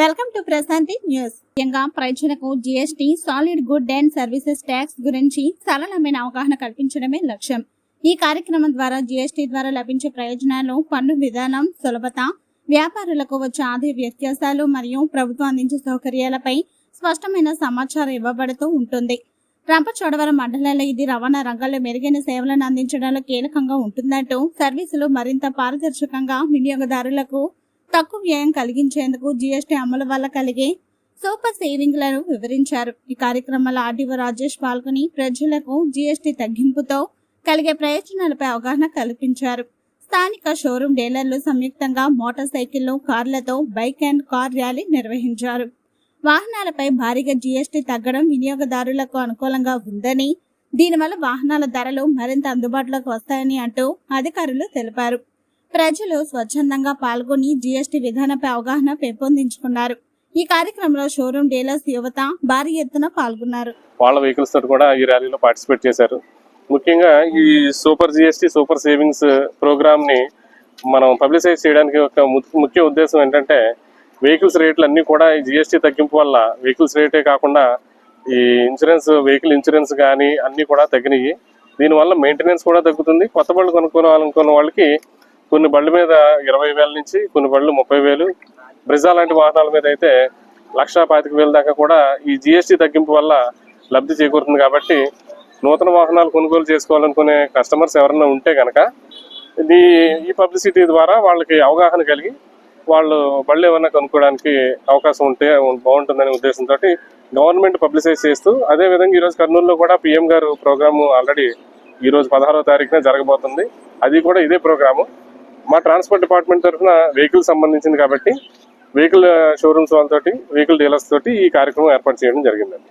Welcome to Prashanti news. ముఖ్యంగా ప్రజలకు GST, solid good and services tax గురించి సరళమైన అవగాహన కల్పించడమే లక్ష్యం. ఈ కార్యక్రమం ద్వారా జీఎస్టీ ద్వారా లభించే ప్రయోజనాలు, పన్ను విధానం, సులభత, వ్యాపారులకు వచ్చే ఆదాయ వ్యత్యాసాలు మరియు ప్రభుత్వం అందించే సౌకర్యాలపై స్పష్టమైన సమాచారం ఇవ్వబడుతూ ఉంటుంది. రంపచోడవరం మండలంలో ఇది రవాణా రంగంలో మెరుగైన సేవలను అందించడంలో కీలకంగా ఉంటుందంటూ సర్వీసులు మరింత పారదర్శకంగా వినియోగదారులకు తక్కువ వ్యయం కలిగించేందుకు జీఎస్టీ అమలు వల్ల కలిగే సూపర్ సేవింగ్లను వివరించారు. ఈ కార్యక్రమంలో ఆర్డీఓ రాజేష్ పాల్గొని ప్రజలకు జీఎస్టీ తగ్గింపుతో కలిగే ప్రయోజనాలపై అవగాహన కల్పించారు. స్థానిక షోరూమ్ డీలర్లు సంయుక్తంగా మోటార్ సైకిళ్లు, కార్లతో బైక్ అండ్ కార్ ర్యాలీ నిర్వహించారు. వాహనాలపై భారీగా జీఎస్టీ తగ్గడం వినియోగదారులకు అనుకూలంగా ఉందని, దీనివల్ల వాహనాల ధరలు మరింత అందుబాటులోకి వస్తాయని అంటూ అధికారులు తెలిపారు. ప్రజలు స్వచ్ఛందంగా పాల్గొని జీఎస్టీ విధానంపై అవగాహన పెంపొందించుకున్నారు. ఈ కార్యక్రమంలో షోరూమ్ డీలర్స్ యువత భారీ ఎత్తున పాల్గొన్నారు. వాళ్ళ వెహికల్స్ తోటి కూడా ఈ ర్యాలీలో పార్టిసిపేట్ చేశారు. ముఖ్యంగా ఈ super GST, super savings programme ని మనం పబ్లిసైజ్ చేయడానికి ఒక ముఖ్య ఉద్దేశం ఏంటంటే, వెహికల్స్ రేట్లు అన్ని కూడా ఈ జీఎస్టీ తగ్గింపు వల్ల వెహికల్స్ రేటే కాకుండా ఈ ఇన్సూరెన్స్, వెహికల్ ఇన్సూరెన్స్ కానీ అన్ని కూడా తగ్గినాయి. దీనివల్ల మెయింటెనెన్స్ కూడా తగ్గుతుంది. కొత్త బళ్ళు కొనుక్కోవాలనుకున్న వాళ్ళకి కొన్ని బళ్ళ మీద 20,000 నుంచి కొన్ని బళ్ళు 30,000, బ్రిజా లాంటి వాహనాల మీద అయితే 1,25,000 దాకా కూడా ఈ జీఎస్టీ తగ్గింపు వల్ల లబ్ధి చేకూరుతుంది. కాబట్టి నూతన వాహనాలు కొనుగోలు చేసుకోవాలనుకునే కస్టమర్స్ ఎవరైనా ఉంటే కనుక ఈ పబ్లిసిటీ ద్వారా వాళ్ళకి అవగాహన కలిగి వాళ్ళు బళ్ళు ఏమైనా కొనుక్కోవడానికి అవకాశం ఉంటే బాగుంటుందనే ఉద్దేశంతో గవర్నమెంట్ పబ్లిసైజ్ చేస్తూ, అదేవిధంగా ఈరోజు కర్నూలులో కూడా పిఎం గారు ప్రోగ్రాము ఆల్రెడీ ఈరోజు 16వ తారీఖున జరగబోతుంది. అది కూడా ఇదే ప్రోగ్రాము. మా ట్రాన్స్పోర్ట్ డిపార్ట్మెంట్ తరఫున వెహికల్ సంబంధించింది కాబట్టి వెహికల్ షోరూమ్స్ వాళ్ళతోటి, వెహికల్ డీలర్స్ తోటి ఈ కార్యక్రమం ఏర్పాటు చేయడం జరిగిందండి.